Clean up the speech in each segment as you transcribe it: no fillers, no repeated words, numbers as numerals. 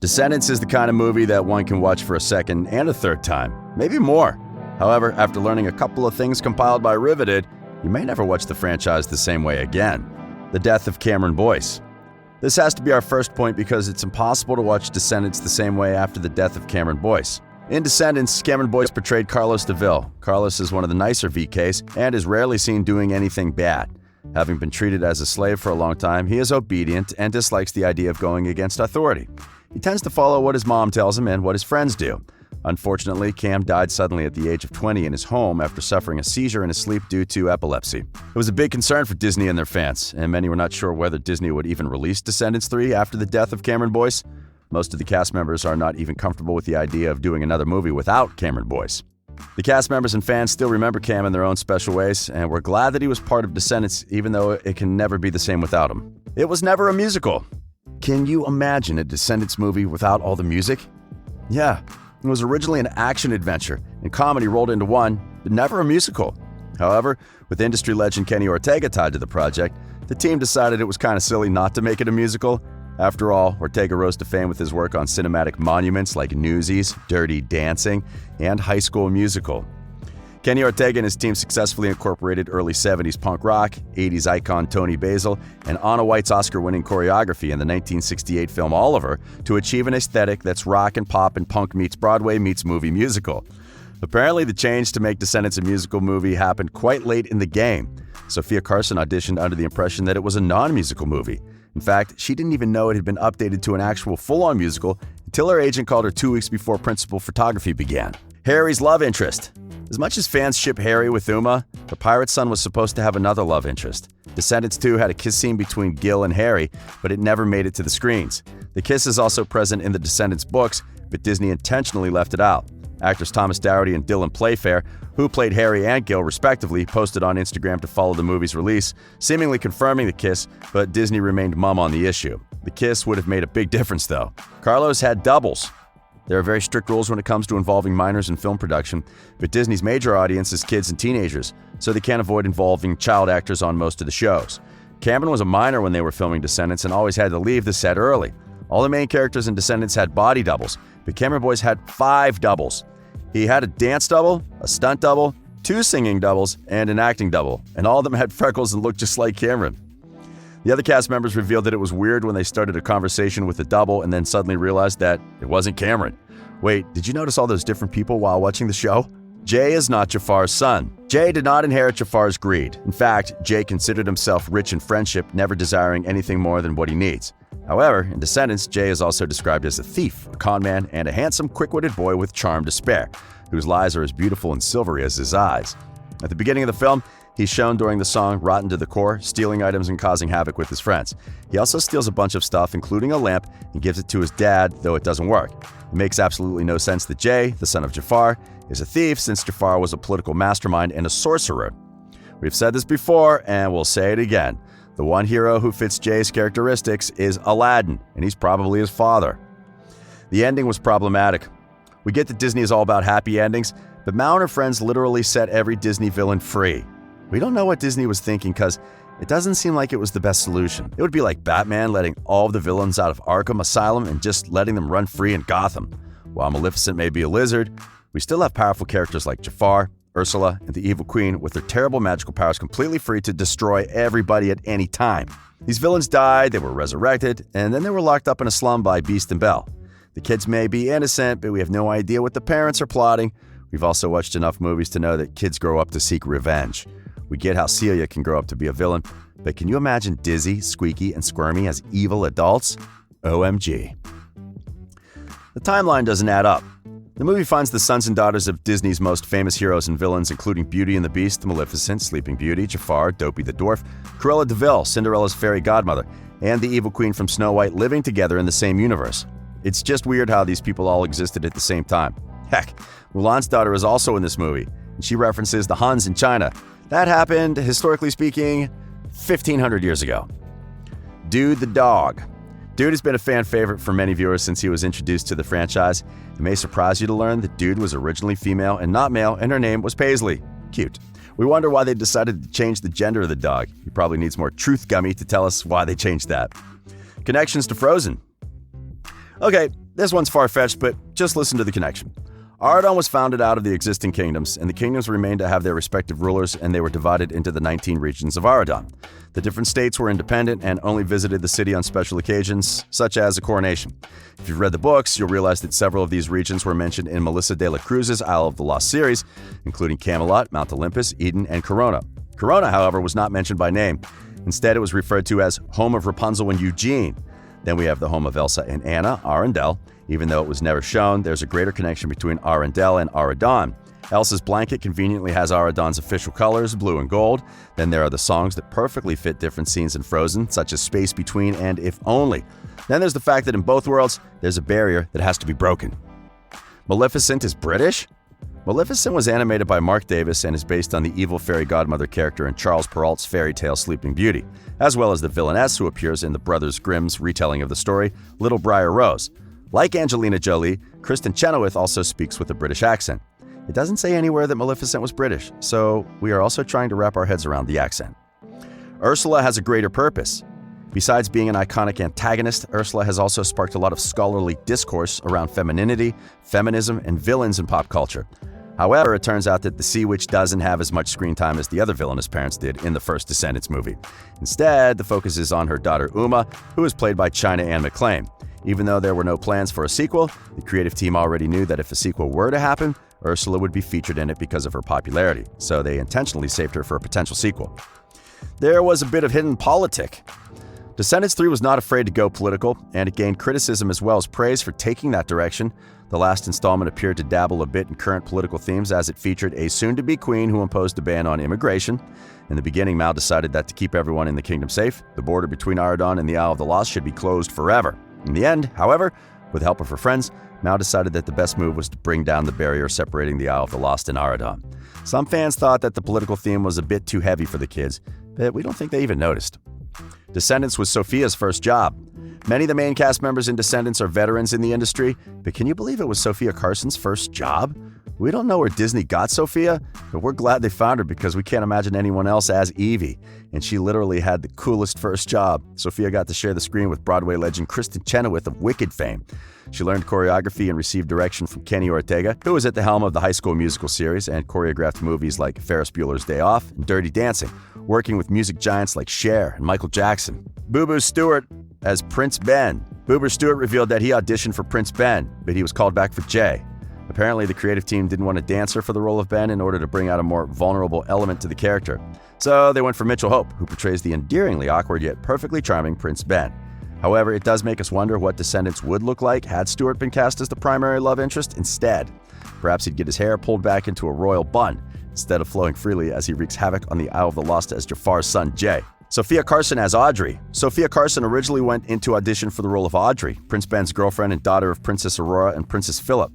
Descendants is the kind of movie that one can watch for a second and a third time, maybe more. However, after learning a couple of things compiled by Riveted, you may never watch the franchise the same way again. The death of Cameron Boyce. This has to be our first point because it's impossible to watch Descendants the same way after the death of Cameron Boyce. In Descendants, Cameron Boyce portrayed Carlos DeVille. Carlos is one of the nicer VKs and is rarely seen doing anything bad. Having been treated as a slave for a long time, he is obedient and dislikes the idea of going against authority. He tends to follow what his mom tells him and what his friends do. Unfortunately, Cam died suddenly at the age of 20 in his home after suffering a seizure in his sleep due to epilepsy. It was a big concern for Disney and their fans, and many were not sure whether Disney would even release Descendants 3 after the death of Cameron Boyce. Most of the cast members are not even comfortable with the idea of doing another movie without Cameron Boyce. The cast members and fans still remember Cam in their own special ways, and we're glad that he was part of Descendants even though it can never be the same without him. It was never a musical. Can you imagine a Descendants movie without all the music? Yeah, it was originally an action-adventure, and comedy rolled into one, but never a musical. However, with industry legend Kenny Ortega tied to the project, the team decided it was kind of silly not to make it a musical. After all, Ortega rose to fame with his work on cinematic monuments like Newsies, Dirty Dancing, and High School Musical. Kenny Ortega and his team successfully incorporated early 70s punk rock, 80s icon Tony Basil, and Anna White's Oscar-winning choreography in the 1968 film Oliver to achieve an aesthetic that's rock and pop and punk meets Broadway meets movie musical. Apparently, the change to make Descendants a musical movie happened quite late in the game. Sofia Carson auditioned under the impression that it was a non-musical movie. In fact, she didn't even know it had been updated to an actual full-on musical until her agent called her 2 weeks before principal photography began. Harry's love interest. As much as fans ship Harry with Uma, the pirate's son was supposed to have another love interest. Descendants 2 had a kiss scene between Gil and Harry, but it never made it to the screens. The kiss is also present in the Descendants books, but Disney intentionally left it out. Actors Thomas Dougherty and Dylan Playfair, who played Harry and Gil respectively, posted on Instagram to follow the movie's release, seemingly confirming the kiss, but Disney remained mum on the issue. The kiss would have made a big difference though. Carlos had doubles. There are very strict rules when it comes to involving minors in film production, but Disney's major audience is kids and teenagers, so they can't avoid involving child actors on most of the shows. Cameron was a minor when they were filming Descendants and always had to leave the set early. All the main characters in Descendants had body doubles, but Cameron Boyce had 5 doubles. He had a dance double, a stunt double, 2 singing doubles, and an acting double, and all of them had freckles and looked just like Cameron. The other cast members revealed that it was weird when they started a conversation with the double and then suddenly realized that it wasn't Cameron. Wait, did you notice all those different people while watching the show? Jay is not Jafar's son. Jay did not inherit Jafar's greed. In fact, Jay considered himself rich in friendship, never desiring anything more than what he needs. However, in Descendants, Jay is also described as a thief, a con man, and a handsome, quick-witted boy with charm to spare, whose lies are as beautiful and silvery as his eyes. At the beginning of the film, he's shown during the song Rotten to the Core, stealing items and causing havoc with his friends. He also steals a bunch of stuff, including a lamp, and gives it to his dad, though it doesn't work. It makes absolutely no sense that Jay, the son of Jafar, is a thief since Jafar was a political mastermind and a sorcerer. We've said this before, and we'll say it again. The one hero who fits Jay's characteristics is Aladdin, and he's probably his father. The ending was problematic. We get that Disney is all about happy endings, but Mao and her friends literally set every Disney villain free. We don't know what Disney was thinking because it doesn't seem like it was the best solution. It would be like Batman letting all of the villains out of Arkham Asylum and just letting them run free in Gotham. While Maleficent may be a lizard, we still have powerful characters like Jafar, Ursula, and the Evil Queen with their terrible magical powers completely free to destroy everybody at any time. These villains died, they were resurrected, and then they were locked up in a slum by Beast and Belle. The kids may be innocent, but we have no idea what the parents are plotting. We've also watched enough movies to know that kids grow up to seek revenge. We get how Celia can grow up to be a villain, but can you imagine Dizzy, Squeaky, and Squirmy as evil adults? OMG. The timeline doesn't add up. The movie finds the sons and daughters of Disney's most famous heroes and villains, including Beauty and the Beast, Maleficent, Sleeping Beauty, Jafar, Dopey the Dwarf, Cruella de Vil, Cinderella's fairy godmother, and the Evil Queen from Snow White living together in the same universe. It's just weird how these people all existed at the same time. Heck, Mulan's daughter is also in this movie, and she references the Huns in China. That happened, historically speaking, 1,500 years ago. Dude the dog. Dude has been a fan favorite for many viewers since he was introduced to the franchise. It may surprise you to learn that Dude was originally female and not male, and her name was Paisley. Cute. We wonder why they decided to change the gender of the dog. He probably needs more truth gummy to tell us why they changed that. Connections to Frozen. Okay, This one's far-fetched, but just listen to the connection. Aradon was founded out of the existing kingdoms, and the kingdoms remained to have their respective rulers, and they were divided into the 19 regions of Aradon. The different states were independent and only visited the city on special occasions, such as a coronation. If you've read the books, you'll realize that several of these regions were mentioned in Melissa de la Cruz's Isle of the Lost series, including Camelot, Mount Olympus, Eden, and Corona. Corona, however, was not mentioned by name. Instead, it was referred to as home of Rapunzel and Eugene. Then we have the home of Elsa and Anna, Arundel. Even though it was never shown, there's a greater connection between Arundel and Aradon. Elsa's blanket conveniently has Aradon's official colors, blue and gold. Then there are the songs that perfectly fit different scenes in Frozen, such as Space Between and If Only. Then there's the fact that in both worlds, there's a barrier that has to be broken. Maleficent is British? Maleficent was animated by Mark Davis and is based on the evil fairy godmother character in Charles Perrault's fairy tale Sleeping Beauty, as well as the villainess who appears in the Brothers Grimm's retelling of the story, Little Briar Rose. Like Angelina Jolie, Kristen Chenoweth also speaks with a British accent. It doesn't say anywhere that Maleficent was British, so we are also trying to wrap our heads around the accent. Ursula has a greater purpose. Besides being an iconic antagonist, Ursula has also sparked a lot of scholarly discourse around femininity, feminism, and villains in pop culture. However, it turns out that the Sea Witch doesn't have as much screen time as the other villainous parents did in the first Descendants movie. Instead, the focus is on her daughter Uma, who is played by China Anne McClain. Even though there were no plans for a sequel, the creative team already knew that if a sequel were to happen, Ursula would be featured in it because of her popularity, so they intentionally saved her for a potential sequel. There was a bit of hidden politic. Descendants 3 was not afraid to go political, and it gained criticism as well as praise for taking that direction. The last installment appeared to dabble a bit in current political themes as it featured a soon-to-be queen who imposed a ban on immigration. In the beginning, Mal decided that to keep everyone in the kingdom safe, the border between Aradon and the Isle of the Lost should be closed forever. In the end, however, with the help of her friends, Mal decided that the best move was to bring down the barrier separating the Isle of the Lost and Aradon. Some fans thought that the political theme was a bit too heavy for the kids, but we don't think they even noticed. Descendants was Sofia's first job. Many of the main cast members in Descendants are veterans in the industry, but can you believe it was Sofia Carson's first job? We don't know where Disney got Sofia, but we're glad they found her because we can't imagine anyone else as Evie. And she literally had the coolest first job. Sofia got to share the screen with Broadway legend Kristen Chenoweth of Wicked fame. She learned choreography and received direction from Kenny Ortega, who was at the helm of the High School Musical series and choreographed movies like Ferris Bueller's Day Off and Dirty Dancing, working with music giants like Cher and Michael Jackson. Booboo Stewart as Prince Ben. Booboo Stewart revealed that he auditioned for Prince Ben, but he was called back for Jay. Apparently, the creative team didn't want a dancer for the role of Ben in order to bring out a more vulnerable element to the character. So they went for Mitchell Hope, who portrays the endearingly awkward yet perfectly charming Prince Ben. However, it does make us wonder what Descendants would look like had Stewart been cast as the primary love interest instead. Perhaps he'd get his hair pulled back into a royal bun, instead of flowing freely as he wreaks havoc on the Isle of the Lost as Jafar's son Jay. Sofia Carson as Audrey. Sofia Carson originally went into audition for the role of Audrey, Prince Ben's girlfriend and daughter of Princess Aurora and Princess Philip.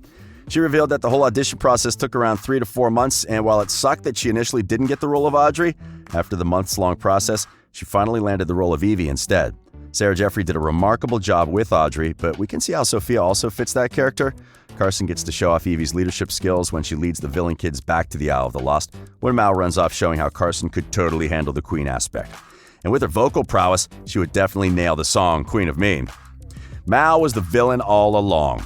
She revealed that the whole audition process took around 3 to 4 months, and while it sucked that she initially didn't get the role of Audrey, after the months-long process, she finally landed the role of Evie instead. Sarah Jeffrey did a remarkable job with Audrey, but we can see how Sofia also fits that character. Carson gets to show off Evie's leadership skills when she leads the villain kids back to the Isle of the Lost, when Mal runs off showing how Carson could totally handle the queen aspect. And with her vocal prowess, she would definitely nail the song Queen of Meme. Mal was the villain all along.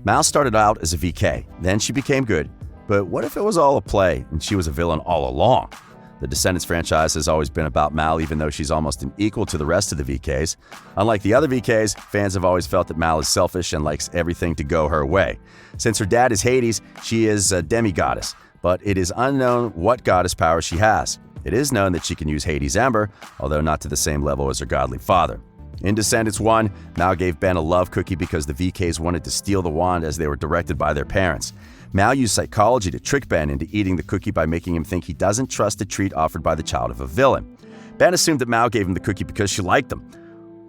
Mal started out as a VK, then she became good. But what if it was all a play and she was a villain all along? The Descendants franchise has always been about Mal, even though she's almost an equal to the rest of the VKs. Unlike the other VKs, fans have always felt that Mal is selfish and likes everything to go her way. Since her dad is Hades, she is a demigoddess, but it is unknown what goddess power she has. It is known that she can use Hades' Ember, although not to the same level as her godly father. In Descendants 1, Mal gave Ben a love cookie because the VKs wanted to steal the wand as they were directed by their parents. Mal used psychology to trick Ben into eating the cookie by making him think he doesn't trust the treat offered by the child of a villain. Ben assumed that Mal gave him the cookie because she liked him.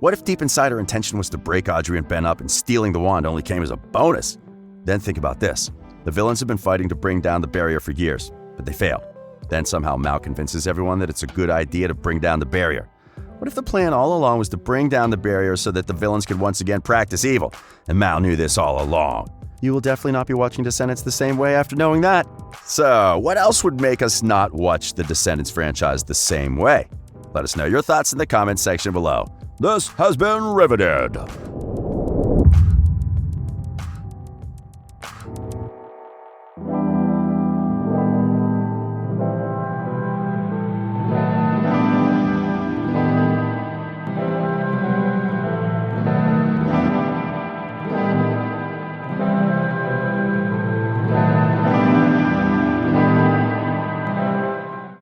What if deep inside her intention was to break Audrey and Ben up and stealing the wand only came as a bonus? Then think about this. The villains have been fighting to bring down the barrier for years, but they failed. Then somehow Mal convinces everyone that it's a good idea to bring down the barrier. What if the plan all along was to bring down the barrier so that the villains could once again practice evil? And Mal knew this all along. You will definitely not be watching Descendants the same way after knowing that. So, what else would make us not watch the Descendants franchise the same way? Let us know your thoughts in the comments section below. This has been Riveted.